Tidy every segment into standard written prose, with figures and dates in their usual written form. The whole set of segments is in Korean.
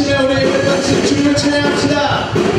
시간 우리 같이 주님을 찬양합시다.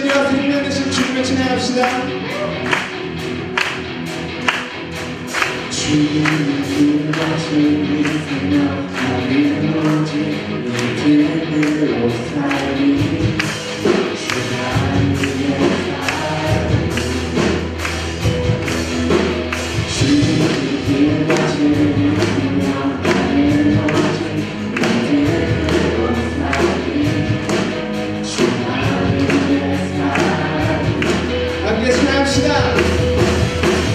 진리와 생명 되신 주님을 찬양합시다. 주님과 주님 생명 나는 오직 믿음으로 살리 주님 주님과 주님 생명 나는 오직 믿음으로 살리 주님의 살리 함께 찬양합시다.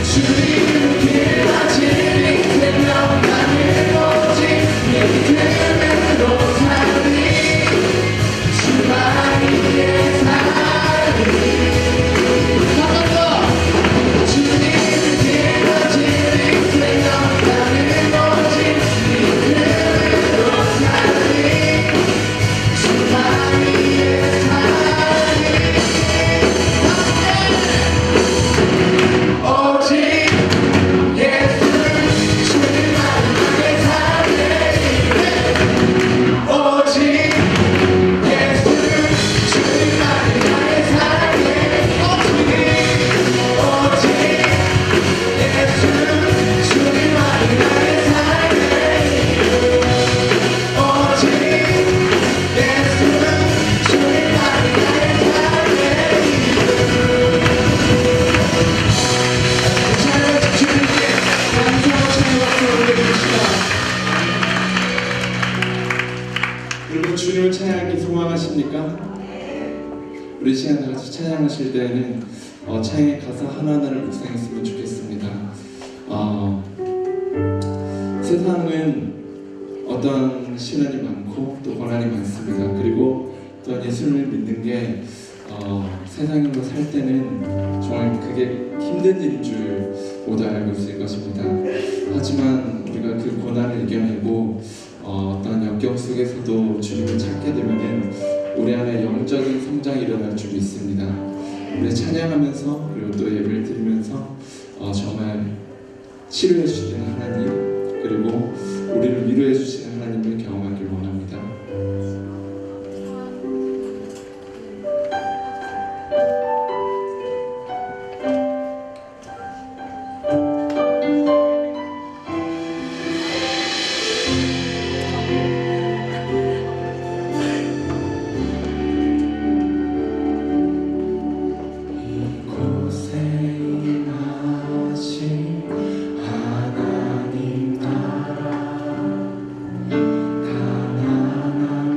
주님과 진리 생명 나는 오직 믿음으로 살리 주님의 살리 한 번 더. 주님과 진리 생명 나는 오직 믿음으로 살리 주님의 살리 오직 예수 주님만 나의 삶에 오직 예수 주님만 나의 삶에 오직 예수 주님만 나의 삶에 오직 예수 주님만 나의 삶에 주님께 감사와 찬양을 올려드립시다. 여러분 주님을 찬양하기 소망하십니까? 우리 시간 다 같이 찬양하실 때에는 찬양의 가사 하나하나를 묵상했으면 좋겠습니다. 세상은 어떤 시련이 많고 또 고난이 많습니다. 그리고 또한 예수님을 믿는 게 세상으로 살 때는 정말 그게 힘든 일인 줄 모두 알고 있을 것입니다. 하지만 우리가 그 고난을 이겨내고 어떤 역경 속에서도 주님을 찾게 되면은 우리 안에 영적인 성장이 일어날 줄 믿습니다. 우리 찬양하면서 그리고 또 예배를 드리면서 정말 치료해 주시는 하나님 그리고 우리를 위로해 주시는 하나님을 경험하길 원합니다. 이곳에 임하신 하나님 나라 가난한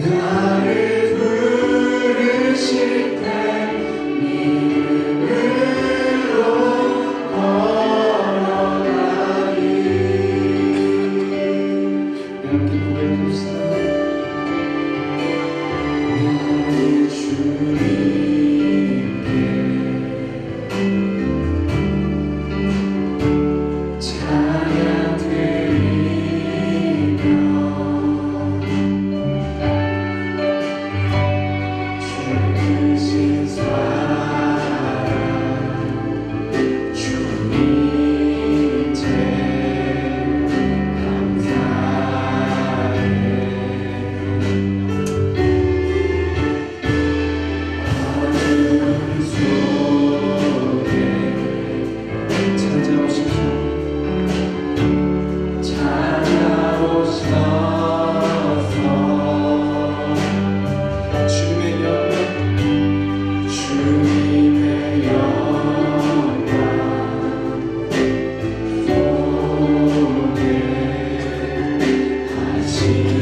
나를 부르실 때 믿음으로 걸어가리. 함께 고백합시다. 나의 주님께 찬양 드리며 주신 사랑 주님께 감사해. 어둠 속에 찾아오십시오. 찾아오셔서 주님의 영광 주님의 영광 보게 하시네.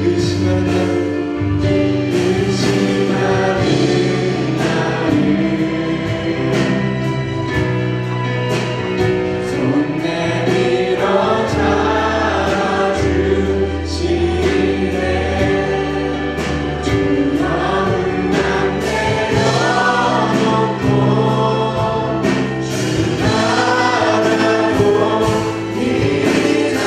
의심하는 의심하는 나를 손 내밀어 잡아주시네. 두려움만 내려놓고 주 바라봅니다.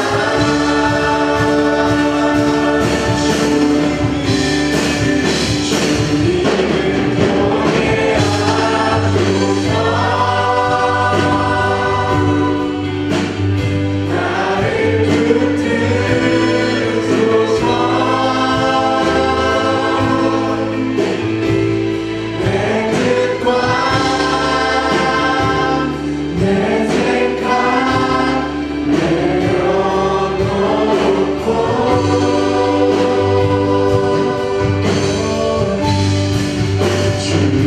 주님을 보게 하소서. 나를 붙드소서. 내 뜻과 내 생각 내려놓고 주님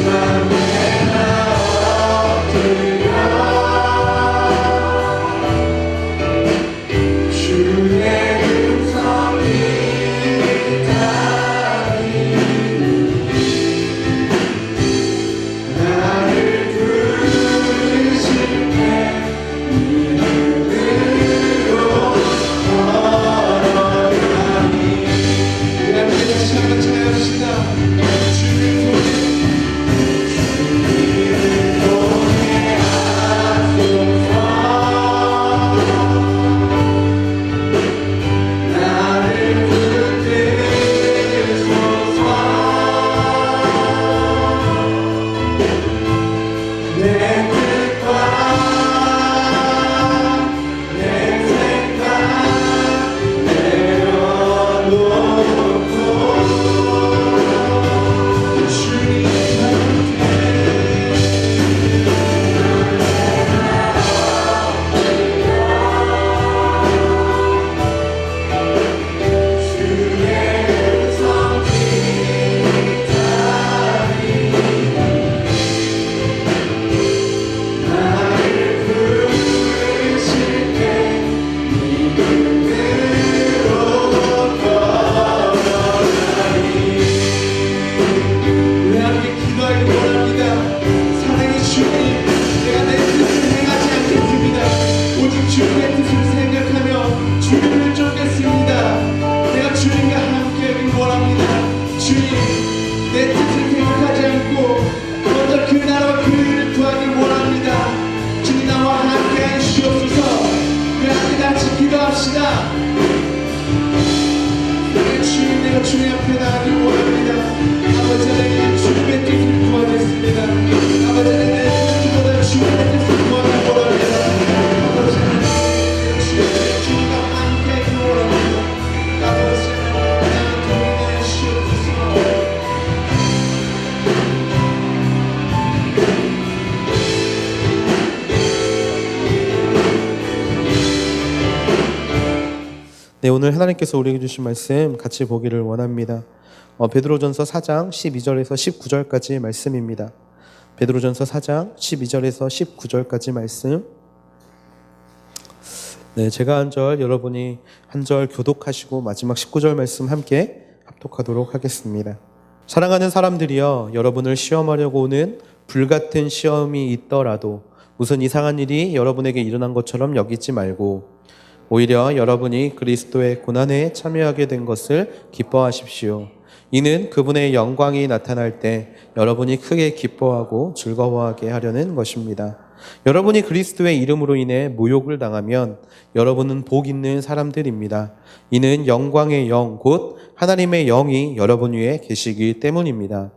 앞에 엎드려 주의 음성 기다리니 나를 부르실 때 믿음으로 걸어가니. 우리 함께 다시 한번 찬양합시다. 주님을 보게 주님을 보게 하소서. 나를 붙드소서. 내 뜻과 내 생각 내려놓고 주님 주의 음성 기다리니 나를 부르실 때 믿음으로 걸어가니. 우리 함께 기도하기 원합니다. 사랑의 주님, 내가 내 뜻을 행하지 않겠습니다. 오직 주님의 뜻을 생각하며 주님을 쫓겠습니다. 내가 주님과 함께하기 원합니다. 주님, 내 뜻을 생각하지 않고 먼저 그 나라와 그 일을 구하기 원합니다. 주님 나와 함께하여 주옵소서. 우리 함께 같이 기도합시다. 주님, 내가 주님 앞에 나가기 원합니다. 아버지 하나님, 주님의 뜻을 구하겠습니다. 아버지 하나님, 내 뜻보다 주님의 뜻을 구하기 원합니다. 아버지 하나님, 내가 주님과 함께하기 원합니다. 아버지 하나님, 나를 동행하여 주옵소서. 네, 오늘 하나님께서 우리에게 주신 말씀 같이 보기를 원합니다. 베드로전서 4장 12절에서 19절까지 말씀입니다. 베드로전서 4장 12절에서 19절까지 말씀 네, 제가 한 절, 여러분이 한 절 교독하시고 마지막 19절 말씀 함께 합독하도록 하겠습니다. 사랑하는 사람들이여, 여러분을 시험하려고 오는 불같은 시험이 있더라도 무슨 이상한 일이 여러분에게 일어난 것처럼 여기지 말고 오히려 여러분이 그리스도의 고난에 참여하게 된 것을 기뻐하십시오. 이는 그분의 영광이 나타날 때 여러분이 크게 기뻐하고 즐거워하게 하려는 것입니다. 여러분이 그리스도의 이름으로 인해 모욕을 당하면 여러분은 복 있는 사람들입니다. 이는 영광의 영, 곧 하나님의 영이 여러분 위에 계시기 때문입니다.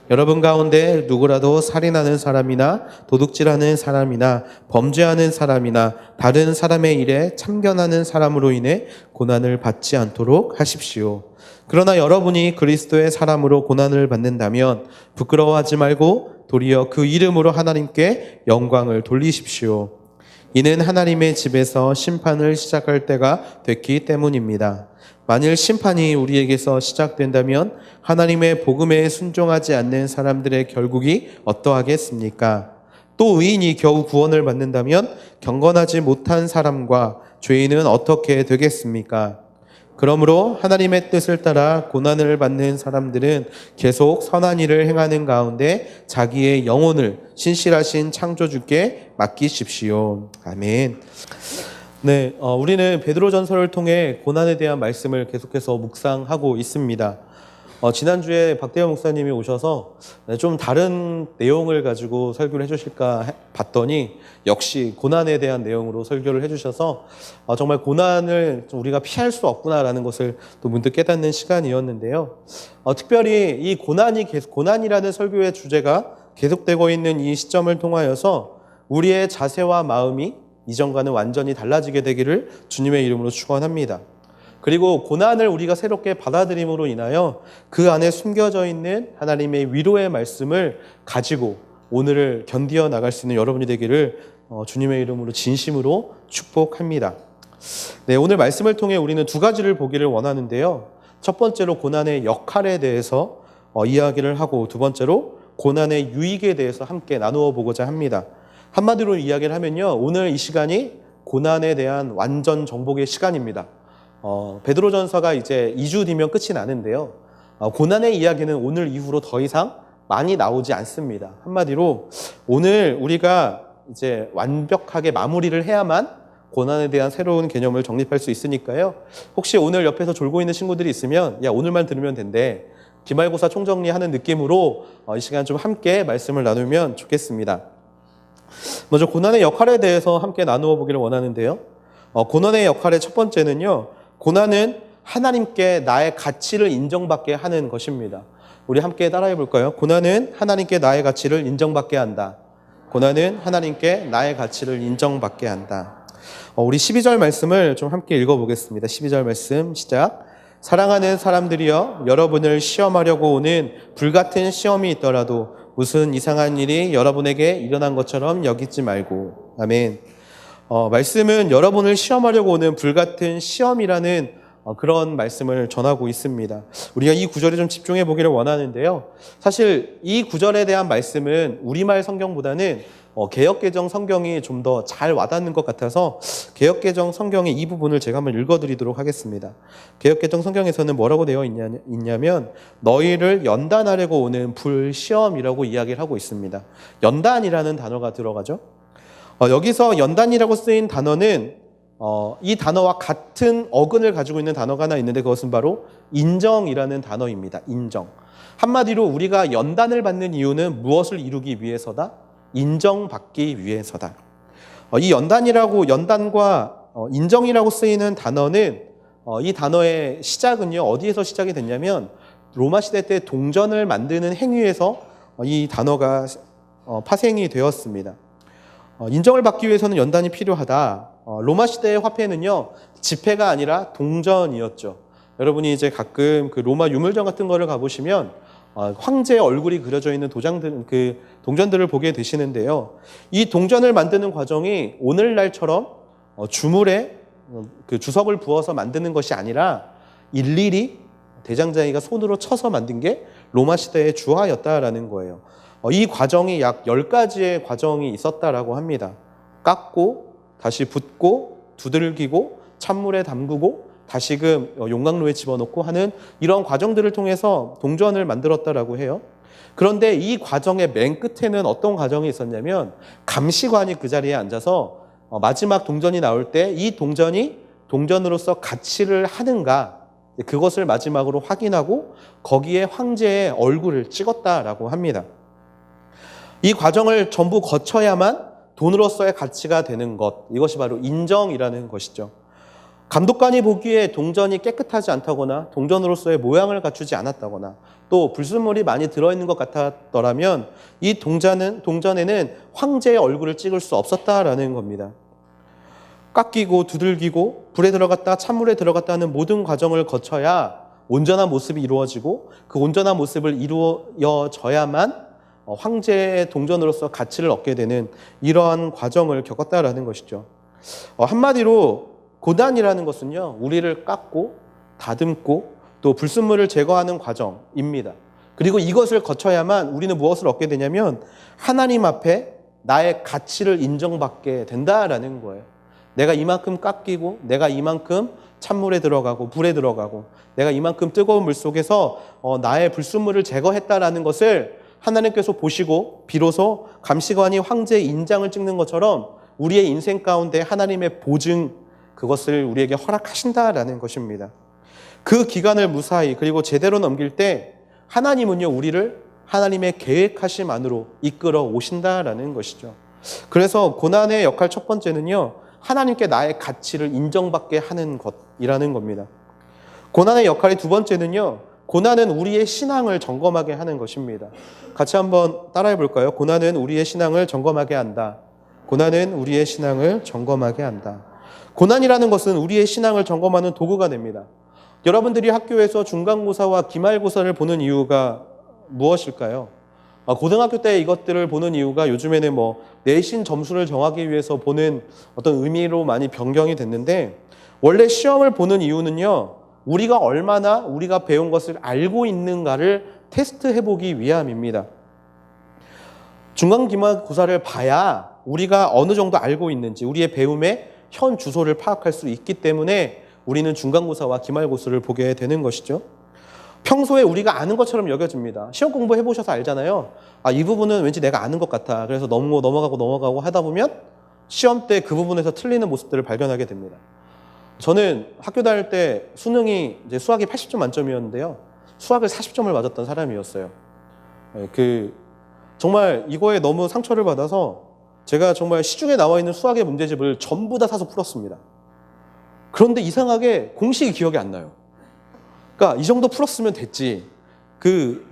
여러분 가운데 누구라도 살인하는 사람이나 도둑질하는 사람이나 범죄하는 사람이나 다른 사람의 일에 참견하는 사람으로 인해 고난을 받지 않도록 하십시오. 그러나 여러분이 그리스도의 사람으로 고난을 받는다면 부끄러워하지 말고 도리어 그 이름으로 하나님께 영광을 돌리십시오. 이는 하나님의 집에서 심판을 시작할 때가 됐기 때문입니다. 만일 심판이 우리에게서 시작된다면 하나님의 복음에 순종하지 않는 사람들의 결국이 어떠하겠습니까? 또 의인이 겨우 구원을 받는다면 경건하지 못한 사람과 죄인은 어떻게 되겠습니까? 그러므로 하나님의 뜻을 따라 고난을 받는 사람들은 계속 선한 일을 행하는 가운데 자기의 영혼을 신실하신 창조주께 맡기십시오. 아멘. 네, 우리는 베드로전서를 통해 고난에 대한 말씀을 계속해서 묵상하고 있습니다. 지난주에 박대현 목사님이 오셔서 좀 다른 내용을 가지고 설교를 해주실까 봤더니 역시 고난에 대한 내용으로 설교를 해주셔서 정말 고난을 우리가 피할 수 없구나라는 것을 또 문득 깨닫는 시간이었는데요. 특별히 이 고난이라는 설교의 주제가 계속되고 있는 이 시점을 통하여서 우리의 자세와 마음이 이전과는 완전히 달라지게 되기를 주님의 이름으로 축원합니다. 그리고 고난을 우리가 새롭게 받아들임으로 인하여 그 안에 숨겨져 있는 하나님의 위로의 말씀을 가지고 오늘을 견디어 나갈 수 있는 여러분이 되기를 주님의 이름으로 진심으로 축복합니다. 네, 오늘 말씀을 통해 우리는 두 가지를 보기를 원하는데요. 첫 번째로 고난의 역할에 대해서 이야기를 하고 두 번째로 고난의 유익에 대해서 함께 나누어 보고자 합니다. 한마디로 이야기를 하면요, 오늘 이 시간이 고난에 대한 완전 정복의 시간입니다. 베드로전서가 이제 2주 뒤면 끝이 나는데요. 고난의 이야기는 오늘 이후로 더 이상 많이 나오지 않습니다. 한마디로 오늘 우리가 이제 완벽하게 마무리를 해야만 고난에 대한 새로운 개념을 정립할 수 있으니까요. 혹시 오늘 옆에서 졸고 있는 친구들이 있으면 야, 오늘만 들으면 된대. 기말고사 총정리하는 느낌으로 이 시간 좀 함께 말씀을 나누면 좋겠습니다. 먼저 고난의 역할에 대해서 함께 나누어 보기를 원하는데요. 고난의 역할의 첫 번째는요, 고난은 하나님께 나의 가치를 인정받게 하는 것입니다. 우리 함께 따라해 볼까요? 고난은 하나님께 나의 가치를 인정받게 한다. 고난은 하나님께 나의 가치를 인정받게 한다. 우리 12절 말씀을 좀 함께 읽어보겠습니다. 12절 말씀 시작. 사랑하는 사람들이여, 여러분을 시험하려고 오는 불같은 시험이 있더라도 무슨 이상한 일이 여러분에게 일어난 것처럼 여기지 말고. 아멘. 말씀은 여러분을 시험하려고 오는 불같은 시험이라는 그런 말씀을 전하고 있습니다. 우리가 이 구절에 좀 집중해 보기를 원하는데요. 사실 이 구절에 대한 말씀은 우리말 성경보다는 개역개정 성경이 좀 더 잘 와닿는 것 같아서 개역개정 성경의 이 부분을 제가 한번 읽어드리도록 하겠습니다. 개역개정 성경에서는 뭐라고 되어 있냐면 너희를 연단하려고 오는 불시험이라고 이야기를 하고 있습니다. 연단이라는 단어가 들어가죠. 여기서 연단이라고 쓰인 단어는 이 단어와 같은 어근을 가지고 있는 단어가 하나 있는데 그것은 바로 인정이라는 단어입니다. 인정. 한마디로 우리가 연단을 받는 이유는 무엇을 이루기 위해서다? 인정받기 위해서다. 이 연단과 인정이라고 쓰이는 단어는 이 단어의 시작은요, 어디에서 시작이 됐냐면 로마 시대 때 동전을 만드는 행위에서 이 단어가 파생이 되었습니다. 인정을 받기 위해서는 연단이 필요하다. 로마 시대의 화폐는요, 지폐가 아니라 동전이었죠. 여러분이 이제 가끔 그 로마 유물점 같은 거를 가보시면 황제의 얼굴이 그려져 있는 동전들을 보게 되시는데요. 이 동전을 만드는 과정이 오늘날처럼 주물에 그 주석을 부어서 만드는 것이 아니라 일일이 대장장이가 손으로 쳐서 만든 게 로마 시대의 주화였다라는 거예요. 이 과정이 약 10가지의 과정이 있었다라고 합니다. 깎고 다시 붓고 두들기고 찬물에 담그고 다시금 용광로에 집어넣고 하는 이런 과정들을 통해서 동전을 만들었다라고 해요. 그런데 이 과정의 맨 끝에는 어떤 과정이 있었냐면 감시관이 그 자리에 앉아서 마지막 동전이 나올 때 이 동전이 동전으로서 가치를 하는가, 그것을 마지막으로 확인하고 거기에 황제의 얼굴을 찍었다라고 합니다. 이 과정을 전부 거쳐야만 돈으로서의 가치가 되는 것, 이것이 바로 인정이라는 것이죠. 감독관이 보기에 동전이 깨끗하지 않다거나 동전으로서의 모양을 갖추지 않았다거나 또 불순물이 많이 들어있는 것 같았더라면 이 동전에는 황제의 얼굴을 찍을 수 없었다라는 겁니다. 깎이고 두들기고 불에 들어갔다 찬물에 들어갔다 하는 모든 과정을 거쳐야 온전한 모습이 이루어지고 그 온전한 모습을 이루어져야만 황제의 동전으로서 가치를 얻게 되는 이러한 과정을 겪었다라는 것이죠. 한마디로 고난이라는 것은요, 우리를 깎고 다듬고 또 불순물을 제거하는 과정입니다. 그리고 이것을 거쳐야만 우리는 무엇을 얻게 되냐면 하나님 앞에 나의 가치를 인정받게 된다라는 거예요. 내가 이만큼 깎이고 내가 이만큼 찬물에 들어가고 불에 들어가고 내가 이만큼 뜨거운 물 속에서 나의 불순물을 제거했다라는 것을 하나님께서 보시고 비로소 감시관이 황제의 인장을 찍는 것처럼 우리의 인생 가운데 하나님의 보증, 그것을 우리에게 허락하신다라는 것입니다. 그 기간을 무사히 그리고 제대로 넘길 때 하나님은요, 우리를 하나님의 계획하심 안으로 이끌어 오신다라는 것이죠. 그래서 고난의 역할 첫 번째는요, 하나님께 나의 가치를 인정받게 하는 것이라는 겁니다. 고난의 역할의 두 번째는요, 고난은 우리의 신앙을 점검하게 하는 것입니다. 같이 한번 따라해 볼까요? 고난은 우리의 신앙을 점검하게 한다. 고난은 우리의 신앙을 점검하게 한다. 고난이라는 것은 우리의 신앙을 점검하는 도구가 됩니다. 여러분들이 학교에서 중간고사와 기말고사를 보는 이유가 무엇일까요? 고등학교 때 이것들을 보는 이유가 요즘에는 내신 점수를 정하기 위해서 보는 어떤 의미로 많이 변경이 됐는데, 원래 시험을 보는 이유는요, 우리가 얼마나 우리가 배운 것을 알고 있는가를 테스트해보기 위함입니다. 중간기말고사를 봐야 우리가 어느 정도 알고 있는지 우리의 배움의 현 주소를 파악할 수 있기 때문에 우리는 중간고사와 기말고사를 보게 되는 것이죠. 평소에 우리가 아는 것처럼 여겨집니다. 시험 공부해보셔서 알잖아요. 이 부분은 왠지 내가 아는 것 같아. 그래서 넘어가고 하다 보면 시험 때 그 부분에서 틀리는 모습들을 발견하게 됩니다. 저는 학교 다닐 때 수능이 이제 수학이 80점 만점이었는데요. 수학을 40점을 맞았던 사람이었어요. 정말 이거에 너무 상처를 받아서 제가 정말 시중에 나와 있는 수학의 문제집을 전부 다 사서 풀었습니다. 그런데 이상하게 공식이 기억이 안 나요. 그러니까 이 정도 풀었으면 됐지.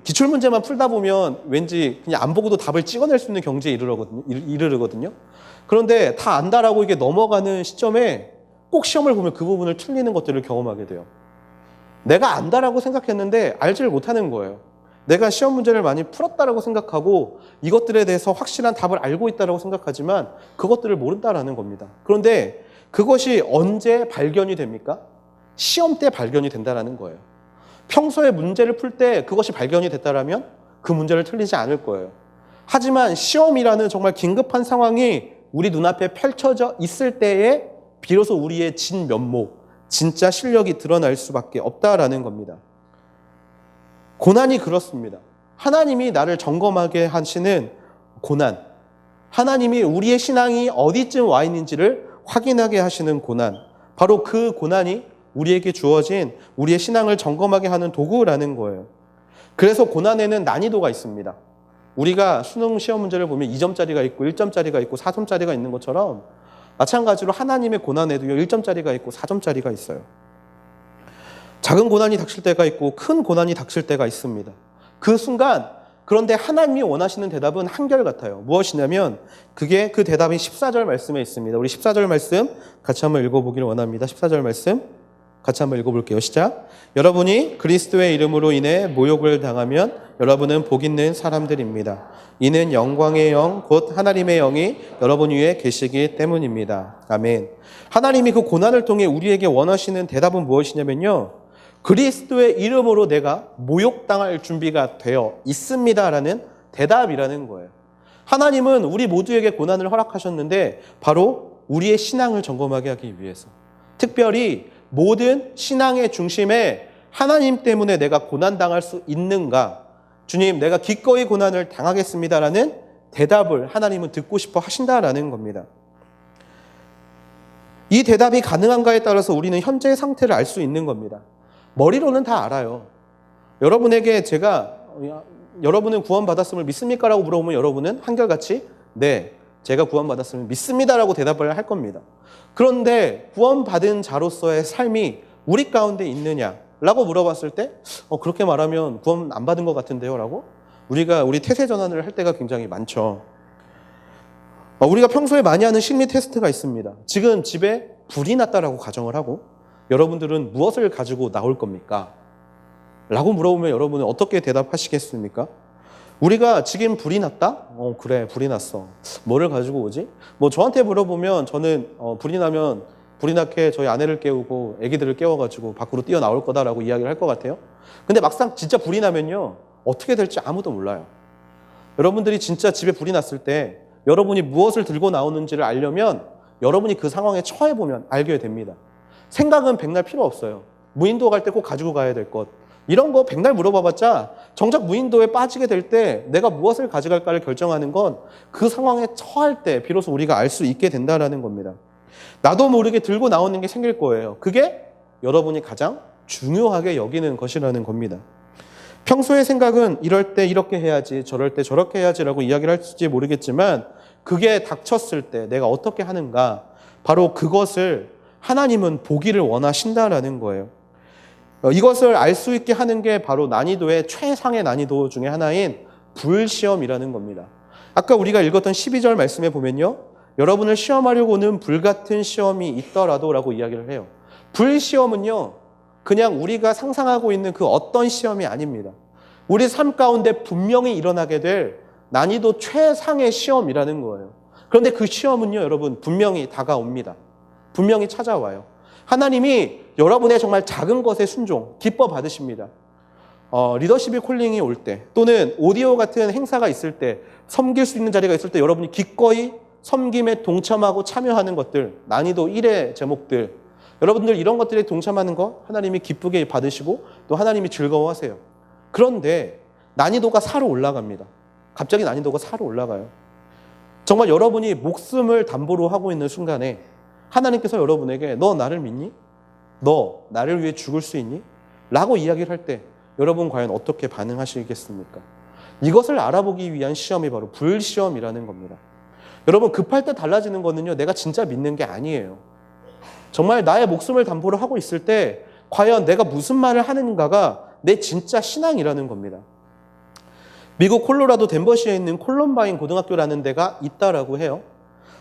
기출문제만 풀다 보면 왠지 그냥 안 보고도 답을 찍어낼 수 있는 경지에 이르거든요. 그런데 다 안다라고 이게 넘어가는 시점에 꼭 시험을 보면 그 부분을 틀리는 것들을 경험하게 돼요. 내가 안다라고 생각했는데 알지를 못하는 거예요. 내가 시험 문제를 많이 풀었다라고 생각하고 이것들에 대해서 확실한 답을 알고 있다라고 생각하지만 그것들을 모른다라는 겁니다. 그런데 그것이 언제 발견이 됩니까? 시험 때 발견이 된다라는 거예요. 평소에 문제를 풀 때 그것이 발견이 됐다라면 그 문제를 틀리지 않을 거예요. 하지만 시험이라는 정말 긴급한 상황이 우리 눈앞에 펼쳐져 있을 때에 비로소 우리의 진면목, 진짜 실력이 드러날 수밖에 없다라는 겁니다. 고난이 그렇습니다. 하나님이 나를 점검하게 하시는 고난, 하나님이 우리의 신앙이 어디쯤 와 있는지를 확인하게 하시는 고난, 바로 그 고난이 우리에게 주어진 우리의 신앙을 점검하게 하는 도구라는 거예요. 그래서 고난에는 난이도가 있습니다. 우리가 수능 시험 문제를 보면 2점짜리가 있고 1점짜리가 있고 4점짜리가 있는 것처럼 마찬가지로 하나님의 고난에도요, 1점짜리가 있고 4점짜리가 있어요. 작은 고난이 닥칠 때가 있고 큰 고난이 닥칠 때가 있습니다. 그 순간, 그런데 하나님이 원하시는 대답은 한결같아요. 무엇이냐면 그 대답이 14절 말씀에 있습니다. 우리 14절 말씀 같이 한번 읽어보기를 원합니다. 14절 말씀 같이 한번 읽어볼게요. 시작. 여러분이 그리스도의 이름으로 인해 모욕을 당하면 여러분은 복 있는 사람들입니다. 이는 영광의 영, 곧 하나님의 영이 여러분 위에 계시기 때문입니다. 아멘. 하나님이 그 고난을 통해 우리에게 원하시는 대답은 무엇이냐면요, 그리스도의 이름으로 내가 모욕당할 준비가 되어 있습니다라는 대답이라는 거예요. 하나님은 우리 모두에게 고난을 허락하셨는데 바로 우리의 신앙을 점검하게 하기 위해서. 특별히 모든 신앙의 중심에 하나님 때문에 내가 고난당할 수 있는가? 주님, 내가 기꺼이 고난을 당하겠습니다라는 대답을 하나님은 듣고 싶어 하신다라는 겁니다. 이 대답이 가능한가에 따라서 우리는 현재의 상태를 알 수 있는 겁니다. 머리로는 다 알아요. 여러분에게 제가 여러분은 구원받았음을 믿습니까? 라고 물어보면 여러분은 한결같이 네, 제가 구원받았음을 믿습니다라고 대답을 할 겁니다. 그런데 구원받은 자로서의 삶이 우리 가운데 있느냐라고 물어봤을 때 그렇게 말하면 구원 안 받은 것 같은데요? 라고 우리 태세 전환을 할 때가 굉장히 많죠. 우리가 평소에 많이 하는 심리 테스트가 있습니다. 지금 집에 불이 났다라고 가정을 하고 여러분들은 무엇을 가지고 나올 겁니까? 라고 물어보면 여러분은 어떻게 대답하시겠습니까? 우리가 지금 불이 났다? 그래, 불이 났어. 뭐를 가지고 오지? 저한테 물어보면 저는 불이 나면 불이 나게 저희 아내를 깨우고 아기들을 깨워가지고 밖으로 뛰어나올 거다라고 이야기를 할 것 같아요. 근데 막상 진짜 불이 나면요, 어떻게 될지 아무도 몰라요. 여러분들이 진짜 집에 불이 났을 때 여러분이 무엇을 들고 나오는지를 알려면 여러분이 그 상황에 처해보면 알게 됩니다. 생각은 백날 필요 없어요. 무인도 갈 때 꼭 가지고 가야 될 것. 이런 거 백날 물어봐봤자 정작 무인도에 빠지게 될 때 내가 무엇을 가져갈까를 결정하는 건 그 상황에 처할 때 비로소 우리가 알 수 있게 된다는 겁니다. 나도 모르게 들고 나오는 게 생길 거예요. 그게 여러분이 가장 중요하게 여기는 것이라는 겁니다. 평소의 생각은 이럴 때 이렇게 해야지, 저럴 때 저렇게 해야지라고 이야기를 할지 모르겠지만 그게 닥쳤을 때 내가 어떻게 하는가, 바로 그것을 하나님은 보기를 원하신다라는 거예요. 이것을 알 수 있게 하는 게 바로 난이도의 최상의 난이도 중에 하나인 불시험이라는 겁니다. 아까 우리가 읽었던 12절 말씀에 보면요, 여러분을 시험하려고 오는 불같은 시험이 있더라도 라고 이야기를 해요. 불시험은요, 그냥 우리가 상상하고 있는 그 어떤 시험이 아닙니다. 우리 삶 가운데 분명히 일어나게 될 난이도 최상의 시험이라는 거예요. 그런데 그 시험은요, 여러분, 분명히 다가옵니다. 분명히 찾아와요. 하나님이 여러분의 정말 작은 것에 순종, 기뻐 받으십니다. 리더십이 콜링이 올 때, 또는 오디오 같은 행사가 있을 때, 섬길 수 있는 자리가 있을 때 여러분이 기꺼이 섬김에 동참하고 참여하는 것들, 난이도 1의 제목들, 여러분들 이런 것들에 동참하는 거 하나님이 기쁘게 받으시고 또 하나님이 즐거워하세요. 그런데 난이도가 4로 올라갑니다. 갑자기 난이도가 4로 올라가요. 정말 여러분이 목숨을 담보로 하고 있는 순간에 하나님께서 여러분에게 너 나를 믿니? 너 나를 위해 죽을 수 있니? 라고 이야기를 할 때 여러분 과연 어떻게 반응하시겠습니까? 이것을 알아보기 위한 시험이 바로 불시험이라는 겁니다. 여러분, 급할 때 달라지는 거는요, 내가 진짜 믿는 게 아니에요. 정말 나의 목숨을 담보로 하고 있을 때 과연 내가 무슨 말을 하는가가 내 진짜 신앙이라는 겁니다. 미국 콜로라도 덴버시에 있는 콜럼바인 고등학교라는 데가 있다라고 해요.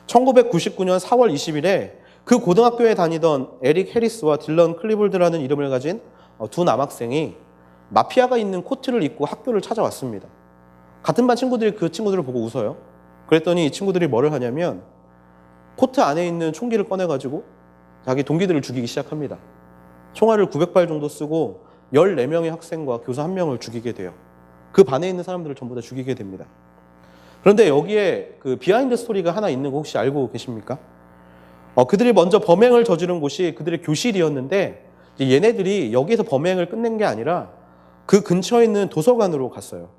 1999년 4월 20일에 그 고등학교에 다니던 에릭 해리스와 딜런 클리볼드라는 이름을 가진 두 남학생이 마피아가 있는 코트를 입고 학교를 찾아왔습니다. 같은 반 친구들이 그 친구들을 보고 웃어요. 그랬더니 이 친구들이 뭐를 하냐면 코트 안에 있는 총기를 꺼내가지고 자기 동기들을 죽이기 시작합니다. 총알을 900발 정도 쓰고 14명의 학생과 교사 1명을 죽이게 돼요. 그 반에 있는 사람들을 전부 다 죽이게 됩니다. 그런데 여기에 그 비하인드 스토리가 하나 있는 거 혹시 알고 계십니까? 그들이 먼저 범행을 저지른 곳이 그들의 교실이었는데 얘네들이 여기에서 범행을 끝낸 게 아니라 그 근처에 있는 도서관으로 갔어요.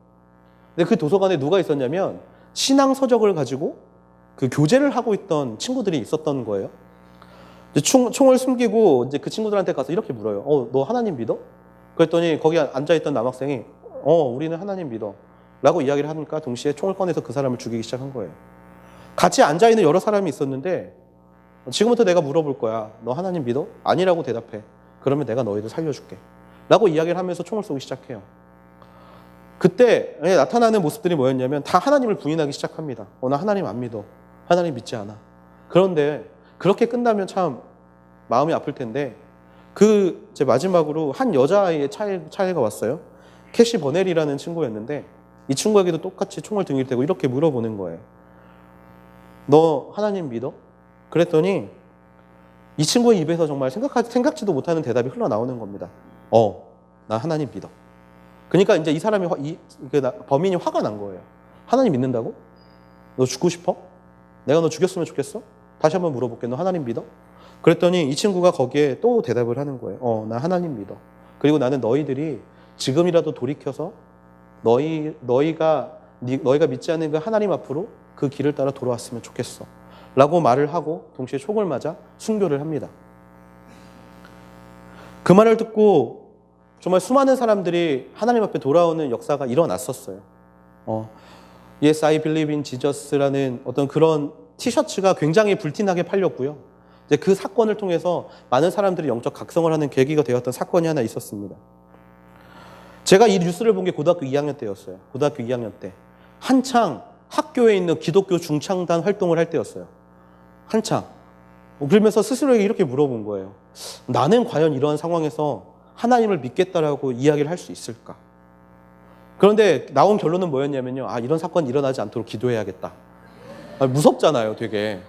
근데 그 도서관에 누가 있었냐면 신앙 서적을 가지고 그 교제를 하고 있던 친구들이 있었던 거예요. 이제 총을 숨기고 이제 그 친구들한테 가서 이렇게 물어요. 너 하나님 믿어? 그랬더니 거기 앉아있던 남학생이 우리는 하나님 믿어 라고 이야기를 하니까 동시에 총을 꺼내서 그 사람을 죽이기 시작한 거예요. 같이 앉아있는 여러 사람이 있었는데 지금부터 내가 물어볼 거야. 너 하나님 믿어? 아니라고 대답해. 그러면 내가 너희들 살려줄게 라고 이야기를 하면서 총을 쏘기 시작해요. 그때 나타나는 모습들이 뭐였냐면 다 하나님을 부인하기 시작합니다. 나 하나님 안 믿어. 하나님 믿지 않아. 그런데 그렇게 끝나면 참 마음이 아플 텐데 제 마지막으로 한 여자아이의 차이가 왔어요. 캐시 버넬이라는 친구였는데 이 친구에게도 똑같이 총을 등에 대고 이렇게 물어보는 거예요. 너 하나님 믿어? 그랬더니 이 친구의 입에서 정말 생각지도 못하는 대답이 흘러나오는 겁니다. 나 하나님 믿어. 그러니까 이제 이 사람이 범인이 화가 난 거예요. 하나님 믿는다고? 너 죽고 싶어? 내가 너 죽였으면 좋겠어? 다시 한번 물어볼게. 너 하나님 믿어? 그랬더니 이 친구가 거기에 또 대답을 하는 거예요. 나 하나님 믿어. 그리고 나는 너희들이 지금이라도 돌이켜서 너희가 믿지 않는 그 하나님 앞으로 그 길을 따라 돌아왔으면 좋겠어. 라고 말을 하고 동시에 총을 맞아 순교를 합니다. 그 말을 듣고 정말 수많은 사람들이 하나님 앞에 돌아오는 역사가 일어났었어요. Yes, I believe in Jesus라는 어떤 그런 티셔츠가 굉장히 불티나게 팔렸고요. 이제 그 사건을 통해서 많은 사람들이 영적 각성을 하는 계기가 되었던 사건이 하나 있었습니다. 제가 이 뉴스를 본 게 고등학교 2학년 때였어요. 고등학교 2학년 때. 한창 학교에 있는 기독교 중창단 활동을 할 때였어요. 한창. 그러면서 스스로에게 이렇게 물어본 거예요. 나는 과연 이러한 상황에서 하나님을 믿겠다라고 이야기를 할 수 있을까? 그런데 나온 결론은 뭐였냐면요. 이런 사건이 일어나지 않도록 기도해야겠다. 무섭잖아요, 되게.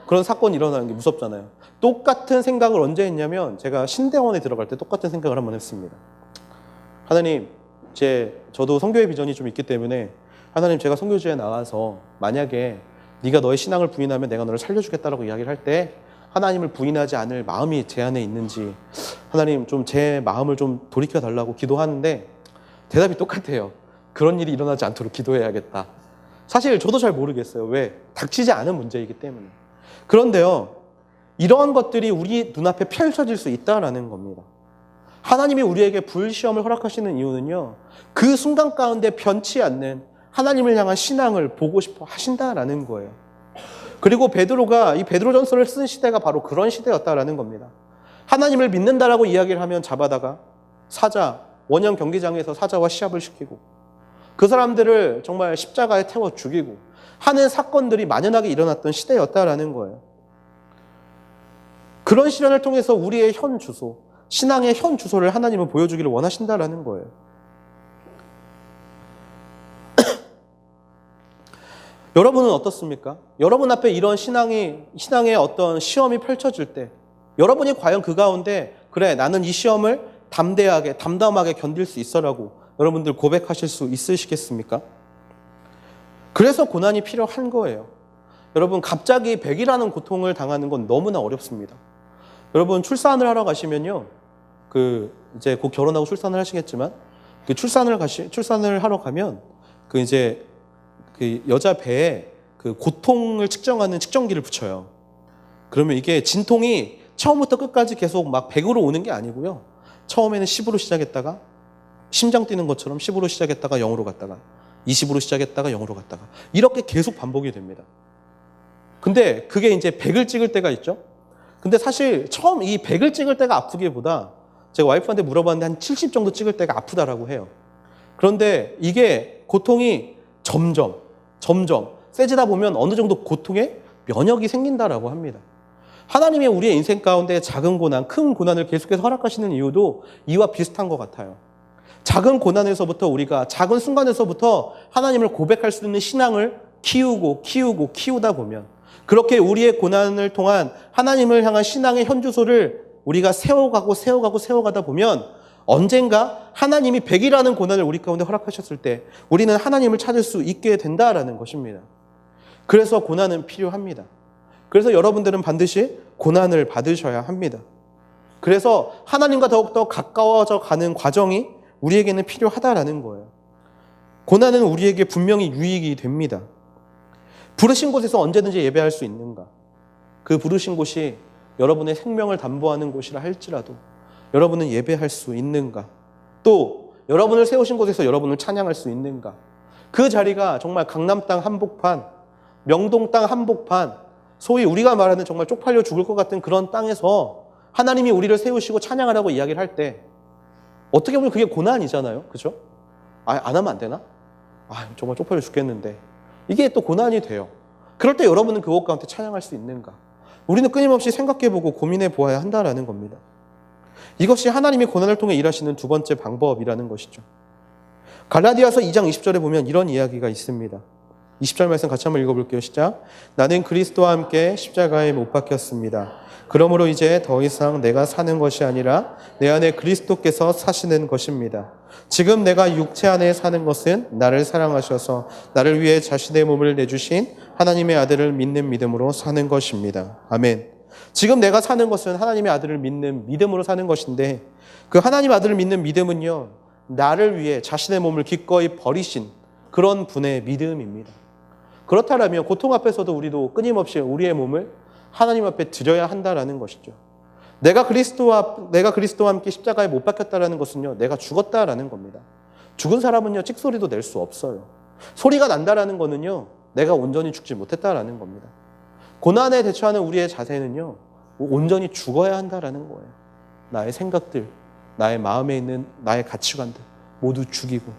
그런 사건이 일어나는 게 무섭잖아요. 똑같은 생각을 언제 했냐면 제가 신대원에 들어갈 때 똑같은 생각을 한번 했습니다. 하나님, 저도 선교의 비전이 좀 있기 때문에 하나님, 제가 선교지에 나와서 만약에 네가 너의 신앙을 부인하면 내가 너를 살려주겠다라고 이야기를 할 때 하나님을 부인하지 않을 마음이 제 안에 있는지 하나님 좀 제 마음을 좀 돌이켜달라고 기도하는데 대답이 똑같아요. 그런 일이 일어나지 않도록 기도해야겠다. 사실 저도 잘 모르겠어요. 왜? 닥치지 않은 문제이기 때문에. 그런데요, 이러한 것들이 우리 눈앞에 펼쳐질 수 있다라는 겁니다. 하나님이 우리에게 불시험을 허락하시는 이유는요, 그 순간 가운데 변치 않는 하나님을 향한 신앙을 보고 싶어 하신다라는 거예요. 그리고 베드로가 이 베드로전서를 쓴 시대가 바로 그런 시대였다라는 겁니다. 하나님을 믿는다라고 이야기를 하면 잡아다가 원형 경기장에서 사자와 시합을 시키고 그 사람들을 정말 십자가에 태워 죽이고 하는 사건들이 만연하게 일어났던 시대였다라는 거예요. 그런 시련을 통해서 우리의 현 주소, 신앙의 현 주소를 하나님은 보여주기를 원하신다라는 거예요. 여러분은 어떻습니까? 여러분 앞에 이런 신앙의 어떤 시험이 펼쳐질 때 여러분이 과연 그 가운데 그래, 나는 이 시험을 담대하게, 담담하게 견딜 수 있어라고 여러분들 고백하실 수 있으시겠습니까? 그래서 고난이 필요한 거예요. 여러분, 갑자기 100이라는 고통을 당하는 건 너무나 어렵습니다. 여러분, 출산을 하러 가시면요, 이제 곧 결혼하고 출산을 하시겠지만, 출산을 하러 가면, 여자 배에 고통을 측정하는 측정기를 붙여요. 그러면 이게 진통이 처음부터 끝까지 계속 막 100으로 오는 게 아니고요. 처음에는 10으로 시작했다가, 심장 뛰는 것처럼 10으로 시작했다가 0으로 갔다가, 20으로 시작했다가 0으로 갔다가, 이렇게 계속 반복이 됩니다. 근데 그게 이제 100을 찍을 때가 있죠. 근데 사실 처음 이 100을 찍을 때가 아프기보다 제가 와이프한테 물어봤는데 한 70 정도 찍을 때가 아프다라고 해요. 그런데 이게 고통이 점점 세지다 보면 어느 정도 고통에 면역이 생긴다라고 합니다. 하나님이 우리의 인생 가운데 작은 고난, 큰 고난을 계속해서 허락하시는 이유도 이와 비슷한 것 같아요. 작은 고난에서부터 우리가 작은 순간에서부터 하나님을 고백할 수 있는 신앙을 키우다 보면 그렇게 우리의 고난을 통한 하나님을 향한 신앙의 현주소를 우리가 세워가다 보면 언젠가 하나님이 100이라는 고난을 우리 가운데 허락하셨을 때 우리는 하나님을 찾을 수 있게 된다라는 것입니다. 그래서 고난은 필요합니다. 그래서 여러분들은 반드시 고난을 받으셔야 합니다. 그래서 하나님과 더욱더 가까워져 가는 과정이 우리에게는 필요하다라는 거예요. 고난은 우리에게 분명히 유익이 됩니다. 부르신 곳에서 언제든지 예배할 수 있는가? 그 부르신 곳이 여러분의 생명을 담보하는 곳이라 할지라도 여러분은 예배할 수 있는가? 또 여러분을 세우신 곳에서 여러분을 찬양할 수 있는가? 그 자리가 정말 강남 땅 한복판, 명동 땅 한복판, 소위 우리가 말하는 정말 쪽팔려 죽을 것 같은 그런 땅에서 하나님이 우리를 세우시고 찬양하라고 이야기를 할 때 어떻게 보면 그게 고난이잖아요. 그죠? 안 하면 안 되나? 정말 쪽팔려 죽겠는데. 이게 또 고난이 돼요. 그럴 때 여러분은 그곳 가운데 찬양할 수 있는가? 우리는 끊임없이 생각해보고 고민해보아야 한다라는 겁니다. 이것이 하나님이 고난을 통해 일하시는 두 번째 방법이라는 것이죠. 갈라디아서 2장 20절에 보면 이런 이야기가 있습니다. 20절 말씀 같이 한번 읽어볼게요. 시작. 나는 그리스도와 함께 십자가에 못 박혔습니다. 그러므로 이제 더 이상 내가 사는 것이 아니라 내 안에 그리스도께서 사시는 것입니다. 지금 내가 육체 안에 사는 것은 나를 사랑하셔서 나를 위해 자신의 몸을 내주신 하나님의 아들을 믿는 믿음으로 사는 것입니다. 아멘. 지금 내가 사는 것은 하나님의 아들을 믿는 믿음으로 사는 것인데, 그 하나님 아들을 믿는 믿음은요, 나를 위해 자신의 몸을 기꺼이 버리신 그런 분의 믿음입니다. 그렇다면 고통 앞에서도 우리도 끊임없이 우리의 몸을 하나님 앞에 드려야 한다라는 것이죠. 내가 그리스도와 함께 십자가에 못 박혔다라는 것은요, 내가 죽었다라는 겁니다. 죽은 사람은요, 찍소리도 낼 수 없어요. 소리가 난다라는 것은요, 내가 온전히 죽지 못했다라는 겁니다. 고난에 대처하는 우리의 자세는요, 온전히 죽어야 한다라는 거예요. 나의 생각들, 나의 마음에 있는 나의 가치관들 모두 죽이고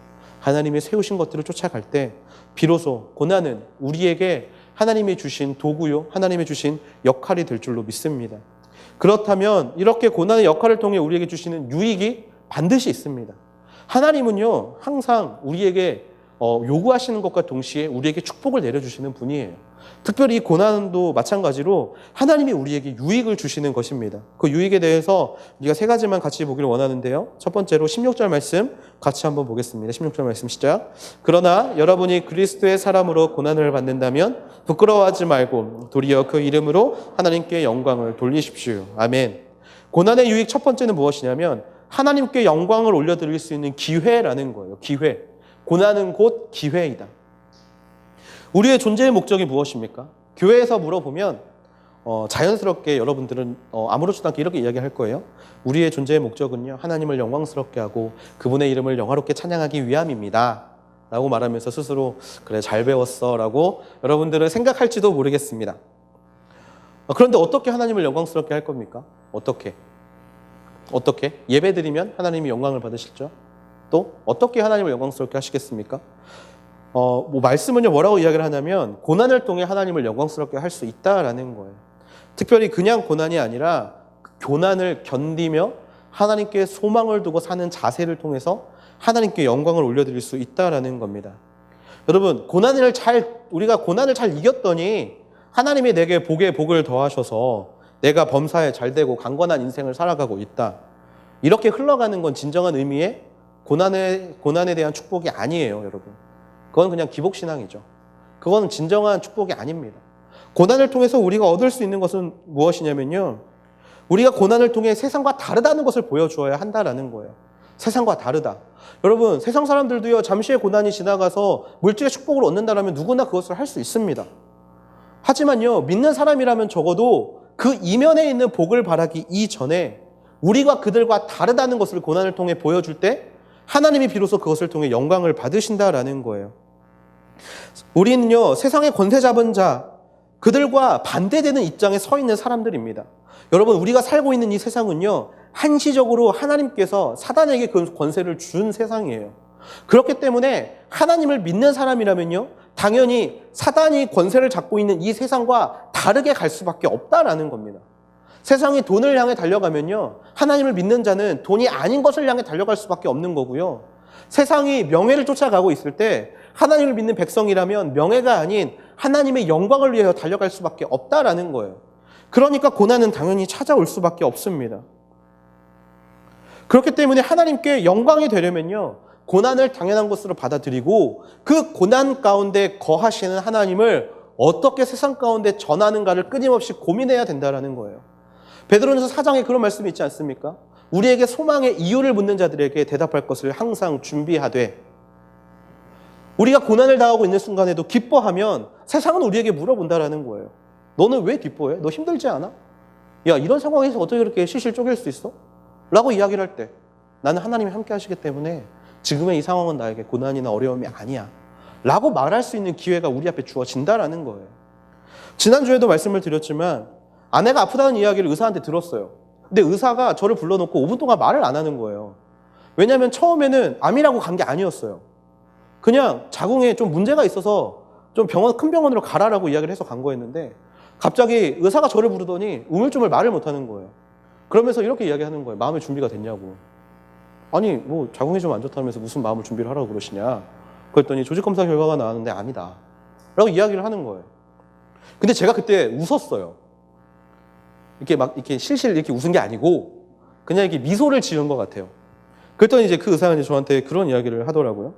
하나님이 세우신 것들을 쫓아갈 때 비로소 고난은 우리에게 하나님이 주신 도구요, 하나님이 주신 역할이 될 줄로 믿습니다. 그렇다면 이렇게 고난의 역할을 통해 우리에게 주시는 유익이 반드시 있습니다. 하나님은요, 항상 우리에게 요구하시는 것과 동시에 우리에게 축복을 내려주시는 분이에요. 특별히 이 고난도 마찬가지로 하나님이 우리에게 유익을 주시는 것입니다. 그 유익에 대해서 우리가 세 가지만 같이 보기를 원하는데요. 첫 번째로 16절 말씀 같이 한번 보겠습니다. 16절 말씀 시작. 그러나 여러분이 그리스도의 사람으로 고난을 받는다면 부끄러워하지 말고 도리어 그 이름으로 하나님께 영광을 돌리십시오. 아멘. 고난의 유익 첫 번째는 무엇이냐면 하나님께 영광을 올려드릴 수 있는 기회라는 거예요. 기회. 고난은 곧 기회이다. 우리의 존재의 목적이 무엇입니까? 교회에서 물어보면 자연스럽게 여러분들은 아무렇지도 않게 이렇게 이야기할 거예요. 우리의 존재의 목적은요, 하나님을 영광스럽게 하고 그분의 이름을 영화롭게 찬양하기 위함입니다 라고 말하면서 스스로 그래 잘 배웠어 라고 여러분들은 생각할지도 모르겠습니다. 그런데 어떻게 하나님을 영광스럽게 할 겁니까? 어떻게? 예배드리면 하나님이 영광을 받으실죠? 또 어떻게 하나님을 영광스럽게 하시겠습니까? 말씀은요, 뭐라고 이야기를 하냐면 고난을 통해 하나님을 영광스럽게 할 수 있다라는 거예요. 특별히 그냥 고난이 아니라 고난을 견디며 하나님께 소망을 두고 사는 자세를 통해서 하나님께 영광을 올려드릴 수 있다라는 겁니다. 여러분, 우리가 고난을 잘 이겼더니 하나님이 내게 복에 복을 더하셔서 내가 범사에 잘 되고 강건한 인생을 살아가고 있다, 이렇게 흘러가는 건 진정한 의미의 고난에 대한 축복이 아니에요, 여러분. 그건 그냥 기복신앙이죠. 그건 진정한 축복이 아닙니다. 고난을 통해서 우리가 얻을 수 있는 것은 무엇이냐면요, 우리가 고난을 통해 세상과 다르다는 것을 보여주어야 한다라는 거예요. 세상과 다르다. 여러분, 세상 사람들도요, 잠시의 고난이 지나가서 물질의 축복을 얻는다라면 누구나 그것을 할 수 있습니다. 하지만요, 믿는 사람이라면 적어도 그 이면에 있는 복을 바라기 이전에 우리가 그들과 다르다는 것을 고난을 통해 보여줄 때 하나님이 비로소 그것을 통해 영광을 받으신다라는 거예요. 우리는요, 세상의 권세 잡은 자, 그들과 반대되는 입장에 서 있는 사람들입니다. 여러분, 우리가 살고 있는 이 세상은요, 한시적으로 하나님께서 사단에게 그 권세를 준 세상이에요. 그렇기 때문에 하나님을 믿는 사람이라면요, 당연히 사단이 권세를 잡고 있는 이 세상과 다르게 갈 수밖에 없다라는 겁니다. 세상이 돈을 향해 달려가면요, 하나님을 믿는 자는 돈이 아닌 것을 향해 달려갈 수밖에 없는 거고요. 세상이 명예를 쫓아가고 있을 때 하나님을 믿는 백성이라면 명예가 아닌 하나님의 영광을 위하여 달려갈 수밖에 없다라는 거예요. 그러니까 고난은 당연히 찾아올 수밖에 없습니다. 그렇기 때문에 하나님께 영광이 되려면요, 고난을 당연한 것으로 받아들이고 그 고난 가운데 거하시는 하나님을 어떻게 세상 가운데 전하는가를 끊임없이 고민해야 된다는 거예요. 베드로전서 4장에 그런 말씀이 있지 않습니까? 우리에게 소망의 이유를 묻는 자들에게 대답할 것을 항상 준비하되, 우리가 고난을 당하고 있는 순간에도 기뻐하면 세상은 우리에게 물어본다라는 거예요. 너는 왜 기뻐해? 너 힘들지 않아? 야, 이런 상황에서 어떻게 그렇게 실실 쪼갤 수 있어? 라고 이야기를 할 때 나는 하나님이 함께 하시기 때문에 지금의 이 상황은 나에게 고난이나 어려움이 아니야 라고 말할 수 있는 기회가 우리 앞에 주어진다라는 거예요. 지난주에도 말씀을 드렸지만 아내가 아프다는 이야기를 의사한테 들었어요. 근데 의사가 저를 불러놓고 5분 동안 말을 안 하는 거예요. 왜냐하면 처음에는 암이라고 간 게 아니었어요. 그냥 자궁에 좀 문제가 있어서 좀 큰 병원으로 가라라고 이야기를 해서 간 거였는데 갑자기 의사가 저를 부르더니 우물쭈물 말을 못하는 거예요. 그러면서 이렇게 이야기하는 거예요. 마음의 준비가 됐냐고. 아니 뭐 자궁이 좀 안 좋다면서 무슨 마음을 준비를 하라고 그러시냐. 그랬더니 조직검사 결과가 나왔는데 아니다. 라고 이야기를 하는 거예요. 근데 제가 그때 웃었어요. 이렇게 막 이렇게 실실 이렇게 웃은 게 아니고 그냥 이렇게 미소를 지은 것 같아요. 그랬더니 이제 그 의사가 이제 저한테 그런 이야기를 하더라고요.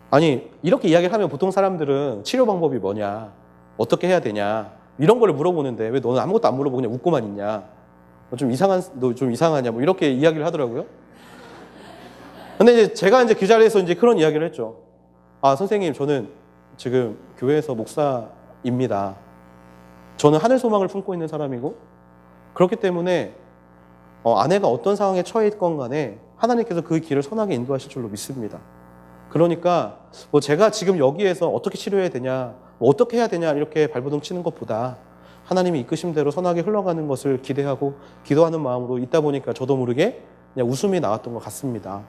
아니, 이렇게 이야기를 하면 보통 사람들은 치료 방법이 뭐냐, 어떻게 해야 되냐, 이런 거를 물어보는데 왜 너는 아무것도 안 물어보고 그냥 웃고만 있냐, 너 좀 이상하냐, 뭐 이렇게 이야기를 하더라고요. 근데 이제 제가 이제 그 자리에서 이제 그런 이야기를 했죠. 아, 선생님, 저는 지금 교회에서 목사입니다. 저는 하늘 소망을 품고 있는 사람이고, 그렇기 때문에 아내가 어떤 상황에 처해 있건 간에 하나님께서 그 길을 선하게 인도하실 줄로 믿습니다. 그러니까 뭐 제가 지금 여기에서 어떻게 치료해야 되냐, 뭐 어떻게 해야 되냐 이렇게 발버둥 치는 것보다 하나님이 이끄심대로 선하게 흘러가는 것을 기대하고 기도하는 마음으로 있다 보니까 저도 모르게 그냥 웃음이 나왔던 것 같습니다.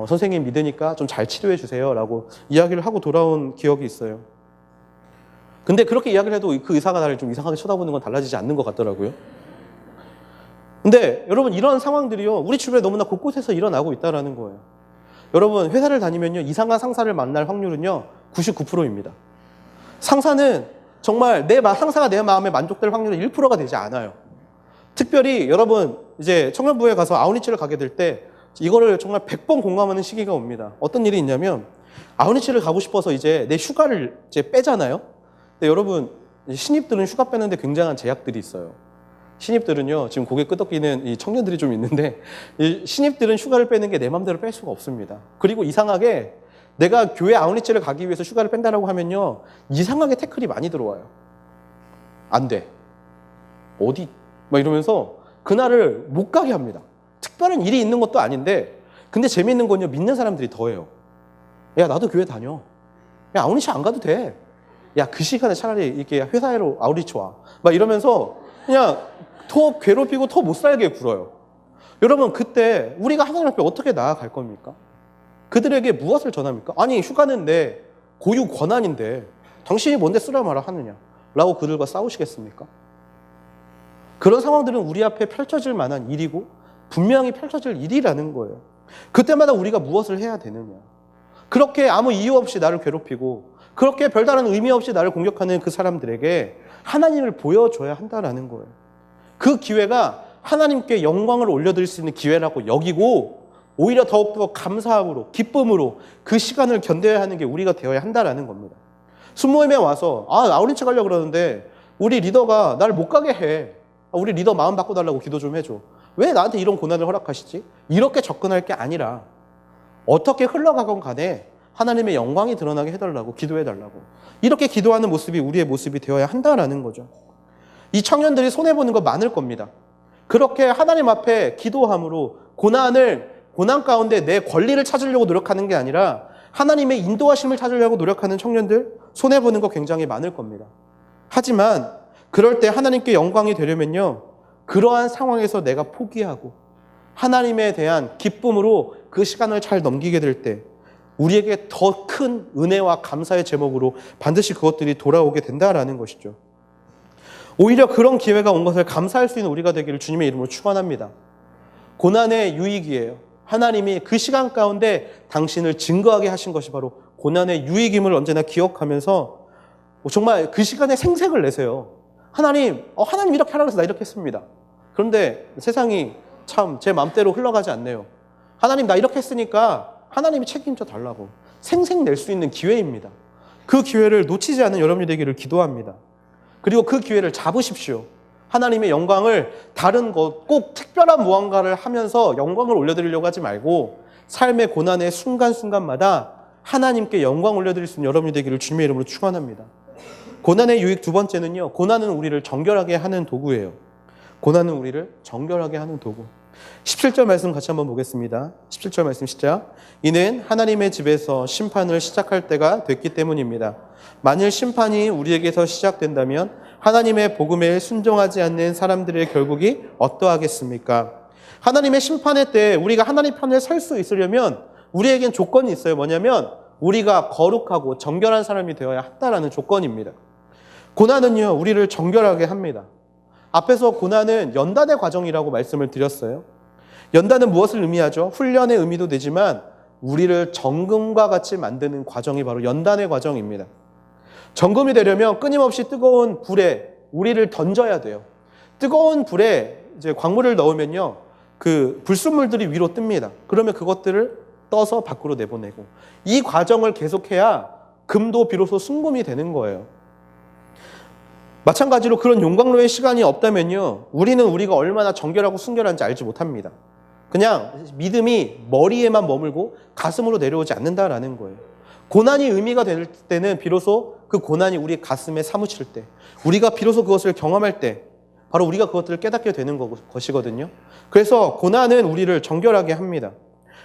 선생님 믿으니까 좀 잘 치료해 주세요 라고 이야기를 하고 돌아온 기억이 있어요. 근데 그렇게 이야기를 해도 그 의사가 나를 좀 이상하게 쳐다보는 건 달라지지 않는 것 같더라고요. 근데 여러분, 이런 상황들이요, 우리 주변에 너무나 곳곳에서 일어나고 있다는 거예요. 여러분, 회사를 다니면요, 이상한 상사를 만날 확률은요 99%입니다. 상사는 정말 상사가 내 마음에 만족될 확률은 1%가 되지 않아요. 특별히 여러분, 이제 청년부에 가서 아웃리치를 가게 될 때 이거를 정말 100번 공감하는 시기가 옵니다. 어떤 일이 있냐면, 아웃리치를 가고 싶어서 이제 내 휴가를 이제 빼잖아요. 근데 여러분, 신입들은 휴가 빼는데 굉장한 제약들이 있어요. 신입들은요, 지금 고개 끄덕이는 이 청년들이 좀 있는데, 이 신입들은 휴가를 빼는 게 내 맘대로 뺄 수가 없습니다. 그리고 이상하게 내가 교회 아웃리치를 가기 위해서 휴가를 뺀다라고 하면요, 이상하게 태클이 많이 들어와요. 안 돼. 어디? 막 이러면서 그날을 못 가게 합니다. 특별한 일이 있는 것도 아닌데, 근데 재미있는 건요, 믿는 사람들이 더해요. 야, 나도 교회 다녀. 야, 아웃리치 안 가도 돼. 야, 그 시간에 차라리 이렇게 회사로 아웃리치 와. 막 이러면서 그냥 더 괴롭히고 더 못 살게 굴어요. 여러분, 그때 우리가 하나님 앞에 어떻게 나아갈 겁니까? 그들에게 무엇을 전합니까? 아니, 휴가는 내 고유 권한인데 당신이 뭔데 쓰라 마라 하느냐 라고 그들과 싸우시겠습니까? 그런 상황들은 우리 앞에 펼쳐질 만한 일이고 분명히 펼쳐질 일이라는 거예요. 그때마다 우리가 무엇을 해야 되느냐. 그렇게 아무 이유 없이 나를 괴롭히고 그렇게 별다른 의미 없이 나를 공격하는 그 사람들에게 하나님을 보여줘야 한다는 거예요. 그 기회가 하나님께 영광을 올려드릴 수 있는 기회라고 여기고, 오히려 더욱더 감사함으로, 기쁨으로 그 시간을 견뎌야 하는 게 우리가 되어야 한다는 겁니다. 순모임에 와서 아웃리치 가려고 그러는데 우리 리더가 날 못 가게 해. 우리 리더 마음 바꿔달라고 기도 좀 해줘. 왜 나한테 이런 고난을 허락하시지? 이렇게 접근할 게 아니라 어떻게 흘러가건 간에 하나님의 영광이 드러나게 해달라고 기도해달라고, 이렇게 기도하는 모습이 우리의 모습이 되어야 한다는 거죠. 이 청년들이 손해보는 거 많을 겁니다. 그렇게 하나님 앞에 기도함으로 고난 가운데 내 권리를 찾으려고 노력하는 게 아니라 하나님의 인도하심을 찾으려고 노력하는 청년들 손해보는 거 굉장히 많을 겁니다. 하지만 그럴 때 하나님께 영광이 되려면요, 그러한 상황에서 내가 포기하고 하나님에 대한 기쁨으로 그 시간을 잘 넘기게 될 때 우리에게 더 큰 은혜와 감사의 제목으로 반드시 그것들이 돌아오게 된다라는 것이죠. 오히려 그런 기회가 온 것을 감사할 수 있는 우리가 되기를 주님의 이름으로 축원합니다. 고난의 유익이에요. 하나님이 그 시간 가운데 당신을 증거하게 하신 것이 바로 고난의 유익임을 언제나 기억하면서 정말 그 시간에 생색을 내세요. 하나님 이렇게 하라고 해서 나 이렇게 했습니다. 그런데 세상이 참 제 마음대로 흘러가지 않네요. 하나님, 나 이렇게 했으니까 하나님이 책임져 달라고 생색 낼 수 있는 기회입니다. 그 기회를 놓치지 않는 여러분이 되기를 기도합니다. 그리고 그 기회를 잡으십시오. 하나님의 영광을 다른 것, 꼭 특별한 무언가를 하면서 영광을 올려드리려고 하지 말고 삶의 고난의 순간순간마다 하나님께 영광 올려드릴 수 있는 여러분이 되기를 주님의 이름으로 축원합니다. 고난의 유익 두 번째는요, 고난은 우리를 정결하게 하는 도구예요. 고난은 우리를 정결하게 하는 도구. 17절 말씀 같이 한번 보겠습니다. 17절 말씀 시작. 이는 하나님의 집에서 심판을 시작할 때가 됐기 때문입니다. 만일 심판이 우리에게서 시작된다면 하나님의 복음에 순종하지 않는 사람들의 결국이 어떠하겠습니까? 하나님의 심판의 때 우리가 하나님 편에 설 수 있으려면 우리에겐 조건이 있어요. 뭐냐면 우리가 거룩하고 정결한 사람이 되어야 한다라는 조건입니다. 고난은요, 우리를 정결하게 합니다. 앞에서 고난은 연단의 과정이라고 말씀을 드렸어요. 연단은 무엇을 의미하죠? 훈련의 의미도 되지만 우리를 정금과 같이 만드는 과정이 바로 연단의 과정입니다. 정금이 되려면 끊임없이 뜨거운 불에 우리를 던져야 돼요. 뜨거운 불에 이제 광물을 넣으면요, 그 불순물들이 위로 뜹니다. 그러면 그것들을 떠서 밖으로 내보내고, 이 과정을 계속해야 금도 비로소 순금이 되는 거예요. 마찬가지로 그런 용광로의 시간이 없다면요, 우리는 우리가 얼마나 정결하고 순결한지 알지 못합니다. 그냥 믿음이 머리에만 머물고 가슴으로 내려오지 않는다라는 거예요. 고난이 의미가 될 때는 비로소 그 고난이 우리 가슴에 사무칠 때, 우리가 비로소 그것을 경험할 때 바로 우리가 그것들을 깨닫게 되는 것이거든요. 그래서 고난은 우리를 정결하게 합니다.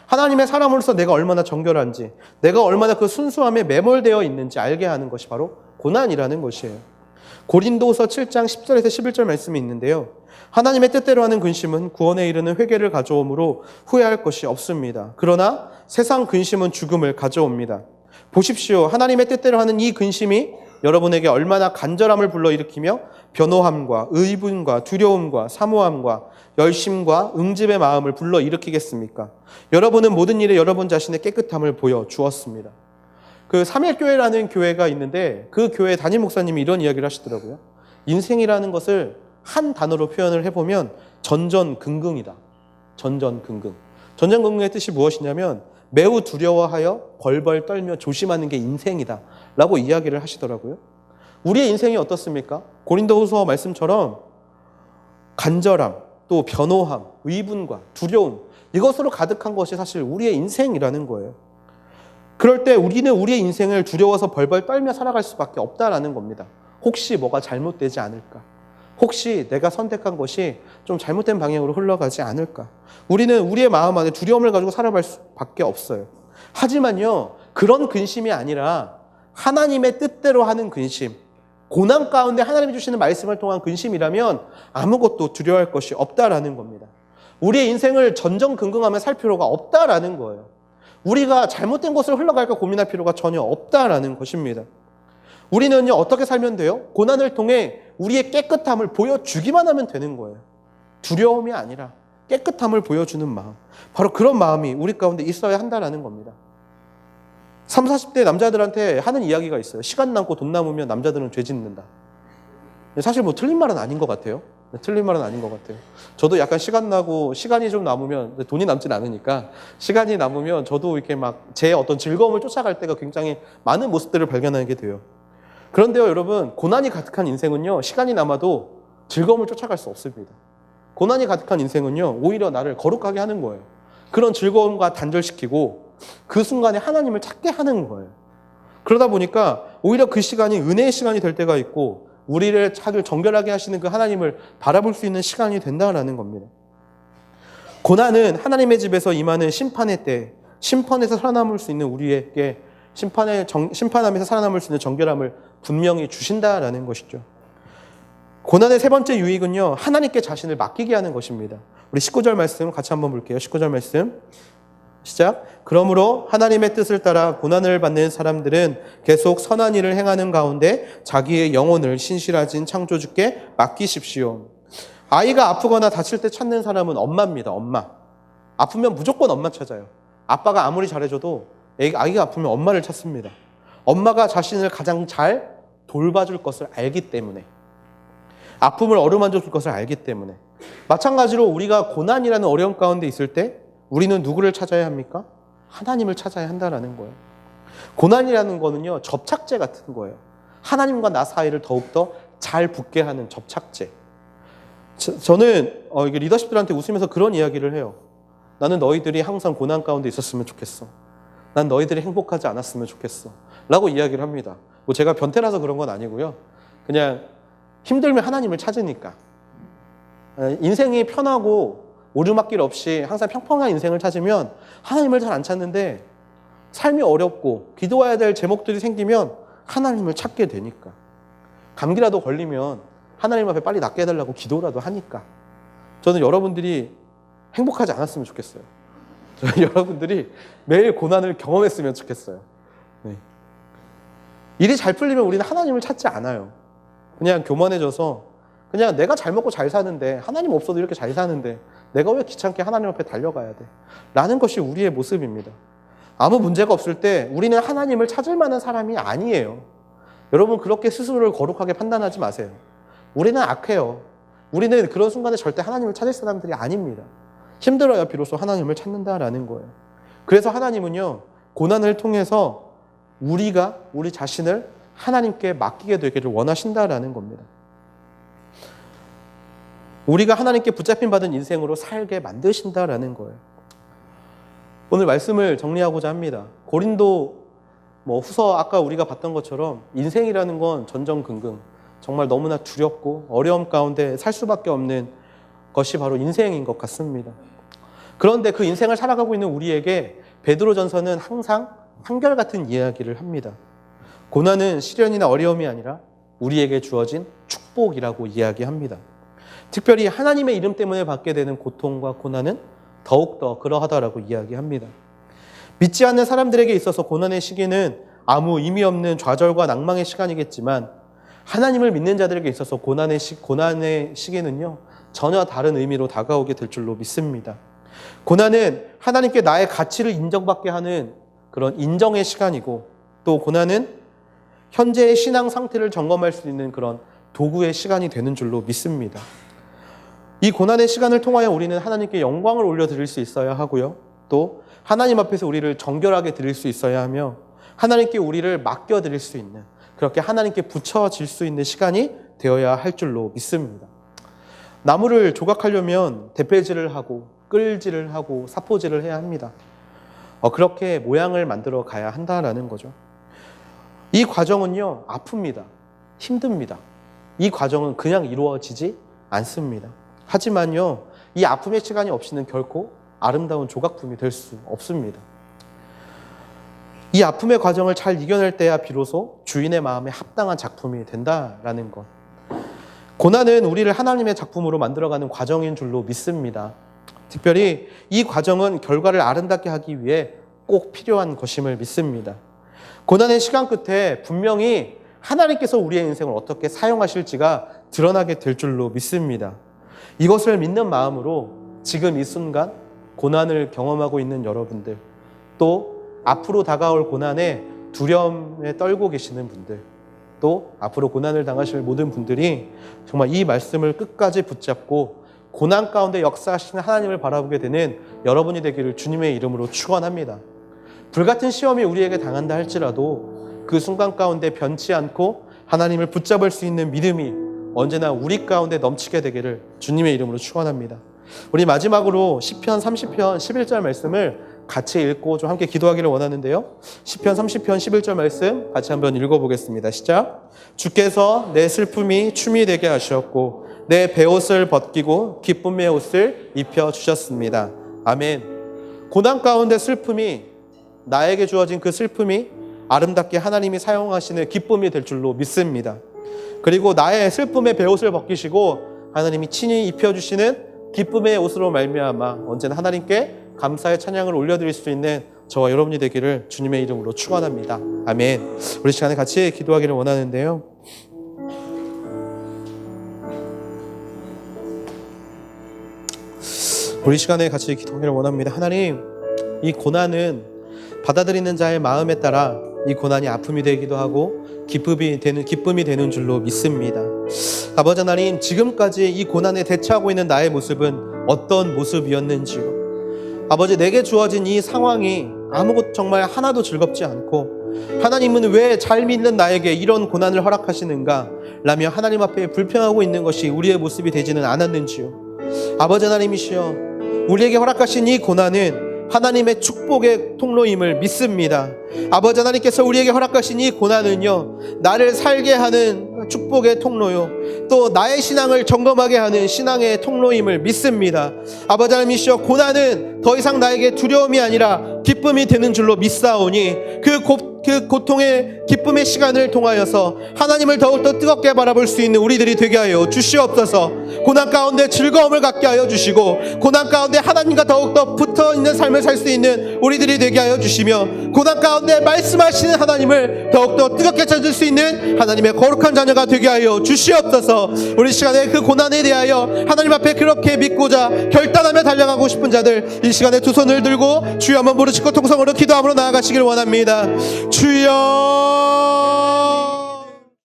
하나님의 사람으로서 내가 얼마나 정결한지, 내가 얼마나 그 순수함에 매몰되어 있는지 알게 하는 것이 바로 고난이라는 것이에요. 고린도후서 7장 10절에서 11절 말씀이 있는데요. 하나님의 뜻대로 하는 근심은 구원에 이르는 회개를 가져오므로 후회할 것이 없습니다. 그러나 세상 근심은 죽음을 가져옵니다. 보십시오. 하나님의 뜻대로 하는 이 근심이 여러분에게 얼마나 간절함을 불러일으키며 변호함과 의분과 두려움과 사모함과 열심과 응집의 마음을 불러일으키겠습니까? 여러분은 모든 일에 여러분 자신의 깨끗함을 보여주었습니다. 그 삼일교회라는 교회가 있는데 그 교회 담임 목사님이 이런 이야기를 하시더라고요. 인생이라는 것을 한 단어로 표현을 해보면 전전긍긍이다. 전전긍긍. 전전긍긍의 뜻이 무엇이냐면 매우 두려워하여 벌벌 떨며 조심하는 게 인생이다 라고 이야기를 하시더라고요. 우리의 인생이 어떻습니까? 고린도후서 말씀처럼 간절함, 또 변호함, 의분과 두려움, 이것으로 가득한 것이 사실 우리의 인생이라는 거예요. 그럴 때 우리는 우리의 인생을 두려워서 벌벌 떨며 살아갈 수밖에 없다라는 겁니다. 혹시 뭐가 잘못되지 않을까? 혹시 내가 선택한 것이 좀 잘못된 방향으로 흘러가지 않을까? 우리는 우리의 마음 안에 두려움을 가지고 살아갈 수밖에 없어요. 하지만요, 그런 근심이 아니라 하나님의 뜻대로 하는 근심, 고난 가운데 하나님이 주시는 말씀을 통한 근심이라면 아무것도 두려워할 것이 없다라는 겁니다. 우리의 인생을 전전긍긍하며 살 필요가 없다라는 거예요. 우리가 잘못된 것을 흘러갈까 고민할 필요가 전혀 없다라는 것입니다. 우리는요, 어떻게 살면 돼요? 고난을 통해 우리의 깨끗함을 보여주기만 하면 되는 거예요. 두려움이 아니라 깨끗함을 보여주는 마음. 바로 그런 마음이 우리 가운데 있어야 한다라는 겁니다. 30, 40대 남자들한테 하는 이야기가 있어요. 시간 남고 돈 남으면 남자들은 죄 짓는다. 사실 뭐 틀린 말은 아닌 것 같아요. 틀린 말은 아닌 것 같아요. 저도 약간 시간 나고 시간이 좀 남으면, 돈이 남진 않으니까 시간이 남으면 저도 이렇게 막 제 어떤 즐거움을 쫓아갈 때가 굉장히 많은 모습들을 발견하게 돼요. 그런데요, 여러분, 고난이 가득한 인생은요, 시간이 남아도 즐거움을 쫓아갈 수 없습니다. 고난이 가득한 인생은요, 오히려 나를 거룩하게 하는 거예요. 그런 즐거움과 단절시키고 그 순간에 하나님을 찾게 하는 거예요. 그러다 보니까 오히려 그 시간이 은혜의 시간이 될 때가 있고 우리를 자기를 정결하게 하시는 그 하나님을 바라볼 수 있는 시간이 된다라는 겁니다. 고난은 하나님의 집에서 임하는 심판의 때, 심판에서 살아남을 수 있는 우리에게 심판하면서 살아남을 수 있는 정결함을 분명히 주신다라는 것이죠. 고난의 세 번째 유익은요, 하나님께 자신을 맡기게 하는 것입니다. 우리 19절 말씀 같이 한번 볼게요. 19절 말씀 시작. 그러므로 하나님의 뜻을 따라 고난을 받는 사람들은 계속 선한 일을 행하는 가운데 자기의 영혼을 신실하신 창조주께 맡기십시오. 아이가 아프거나 다칠 때 찾는 사람은 엄마입니다. 엄마. 아프면 무조건 엄마 찾아요. 아빠가 아무리 잘해줘도 아이가 아프면 엄마를 찾습니다. 엄마가 자신을 가장 잘 돌봐줄 것을 알기 때문에, 아픔을 어루만져 줄 것을 알기 때문에. 마찬가지로 우리가 고난이라는 어려움 가운데 있을 때 우리는 누구를 찾아야 합니까? 하나님을 찾아야 한다라는 거예요. 고난이라는 거는요, 접착제 같은 거예요. 하나님과 나 사이를 더욱더 잘 붙게 하는 접착제. 저는 이게 리더십들한테 웃으면서 그런 이야기를 해요. 나는 너희들이 항상 고난 가운데 있었으면 좋겠어. 난 너희들이 행복하지 않았으면 좋겠어. 라고 이야기를 합니다. 뭐 제가 변태라서 그런 건 아니고요. 그냥 힘들면 하나님을 찾으니까. 인생이 편하고 오르막길 없이 항상 평평한 인생을 찾으면 하나님을 잘 안 찾는데, 삶이 어렵고 기도해야 될 제목들이 생기면 하나님을 찾게 되니까. 감기라도 걸리면 하나님 앞에 빨리 낫게 해달라고 기도라도 하니까. 저는 여러분들이 행복하지 않았으면 좋겠어요. 여러분들이 매일 고난을 경험했으면 좋겠어요. 네. 일이 잘 풀리면 우리는 하나님을 찾지 않아요. 그냥 교만해져서 그냥 내가 잘 먹고 잘 사는데, 하나님 없어도 이렇게 잘 사는데 내가 왜 귀찮게 하나님 앞에 달려가야 돼? 라는 것이 우리의 모습입니다. 아무 문제가 없을 때 우리는 하나님을 찾을 만한 사람이 아니에요. 여러분 그렇게 스스로를 거룩하게 판단하지 마세요. 우리는 악해요. 우리는 그런 순간에 절대 하나님을 찾을 사람들이 아닙니다. 힘들어야 비로소 하나님을 찾는다라는 거예요. 그래서 하나님은요, 고난을 통해서 우리가 우리 자신을 하나님께 맡기게 되기를 원하신다라는 겁니다. 우리가 하나님께 붙잡힌 받은 인생으로 살게 만드신다라는 거예요. 오늘 말씀을 정리하고자 합니다. 고린도 후서 아까 우리가 봤던 것처럼 인생이라는 건 전전긍긍, 정말 너무나 두렵고 어려움 가운데 살 수밖에 없는 것이 바로 인생인 것 같습니다. 그런데 그 인생을 살아가고 있는 우리에게 베드로전서는 항상 한결같은 이야기를 합니다. 고난은 시련이나 어려움이 아니라 우리에게 주어진 축복이라고 이야기합니다. 특별히 하나님의 이름 때문에 받게 되는 고통과 고난은 더욱더 그러하다라고 이야기합니다. 믿지 않는 사람들에게 있어서 고난의 시기는 아무 의미 없는 좌절과 낭망의 시간이겠지만 하나님을 믿는 자들에게 있어서 고난의 시기는요, 전혀 다른 의미로 다가오게 될 줄로 믿습니다. 고난은 하나님께 나의 가치를 인정받게 하는 그런 인정의 시간이고, 또 고난은 현재의 신앙 상태를 점검할 수 있는 그런 도구의 시간이 되는 줄로 믿습니다. 이 고난의 시간을 통하여 우리는 하나님께 영광을 올려드릴 수 있어야 하고요, 또 하나님 앞에서 우리를 정결하게 드릴 수 있어야 하며 하나님께 우리를 맡겨드릴 수 있는, 그렇게 하나님께 붙여질 수 있는 시간이 되어야 할 줄로 믿습니다. 나무를 조각하려면 대패질을 하고 끌질을 하고 사포질을 해야 합니다. 그렇게 모양을 만들어 가야 한다라는 거죠. 이 과정은요, 아픕니다. 힘듭니다. 이 과정은 그냥 이루어지지 않습니다. 하지만요, 이 아픔의 시간이 없이는 결코 아름다운 조각품이 될 수 없습니다. 이 아픔의 과정을 잘 이겨낼 때야 비로소 주인의 마음에 합당한 작품이 된다라는 것. 고난은 우리를 하나님의 작품으로 만들어가는 과정인 줄로 믿습니다. 특별히 이 과정은 결과를 아름답게 하기 위해 꼭 필요한 것임을 믿습니다. 고난의 시간 끝에 분명히 하나님께서 우리의 인생을 어떻게 사용하실지가 드러나게 될 줄로 믿습니다. 이것을 믿는 마음으로 지금 이 순간 고난을 경험하고 있는 여러분들, 또 앞으로 다가올 고난에 두려움에 떨고 계시는 분들, 또 앞으로 고난을 당하실 모든 분들이 정말 이 말씀을 끝까지 붙잡고 고난 가운데 역사하시는 하나님을 바라보게 되는 여러분이 되기를 주님의 이름으로 축원합니다. 불같은 시험이 우리에게 당한다 할지라도 그 순간 가운데 변치 않고 하나님을 붙잡을 수 있는 믿음이 언제나 우리 가운데 넘치게 되기를 주님의 이름으로 축원합니다. 우리 마지막으로 시편 30편 11절 말씀을 같이 읽고 좀 함께 기도하기를 원하는데요. 시편 30편 11절 말씀 같이 한번 읽어보겠습니다. 시작. 주께서 내 슬픔이 춤이 되게 하셨고 내 베옷을 벗기고 기쁨의 옷을 입혀주셨습니다. 아멘. 고난 가운데 슬픔이, 나에게 주어진 그 슬픔이 아름답게 하나님이 사용하시는 기쁨이 될 줄로 믿습니다. 그리고 나의 슬픔의 베옷을 벗기시고 하나님이 친히 입혀주시는 기쁨의 옷으로 말미암아 언제나 하나님께 감사의 찬양을 올려드릴 수 있는 저와 여러분이 되기를 주님의 이름으로 축원합니다. 아멘. 우리 시간에 같이 기도하기를 원하는데요. 우리 시간에 같이 기도하기를 원합니다. 하나님, 이 고난은 받아들이는 자의 마음에 따라 이 고난이 아픔이 되기도 하고 기쁨이 되는 줄로 믿습니다. 아버지 하나님, 지금까지 이 고난에 대처하고 있는 나의 모습은 어떤 모습이었는지요. 아버지, 내게 주어진 이 상황이 아무것 정말 하나도 즐겁지 않고 하나님은 왜 잘 믿는 나에게 이런 고난을 허락하시는가 라며 하나님 앞에 불평하고 있는 것이 우리의 모습이 되지는 않았는지요. 아버지 하나님이시여, 우리에게 허락하신 이 고난은 하나님의 축복의 통로임을 믿습니다. 아버지 하나님께서 우리에게 허락하신 이 고난은요, 나를 살게 하는 축복의 통로요, 또 나의 신앙을 점검하게 하는 신앙의 통로임을 믿습니다. 아버지 하나님이시여, 고난은 더 이상 나에게 두려움이 아니라 기쁨이 되는 줄로 믿사오니 그 고통의 기쁨의 시간을 통하여서 하나님을 더욱더 뜨겁게 바라볼 수 있는 우리들이 되게 하여 주시옵소서. 고난 가운데 즐거움을 갖게 하여 주시고 고난 가운데 하나님과 더욱더 붙어있는 삶을 살 수 있는 우리들이 되게 하여 주시며 고난 가운데 말씀하시는 하나님을 더욱더 뜨겁게 찾을 수 있는 하나님의 거룩한 자녀가 되게 하여 주시옵소서. 우리 시간에 그 고난에 대하여 하나님 앞에 그렇게 믿고자 결단하며 달려가고 싶은 자들, 이 시간에 두 손을 들고 주여 한번 부르시고 통성으로 기도함으로 나아가시길 원합니다. 주여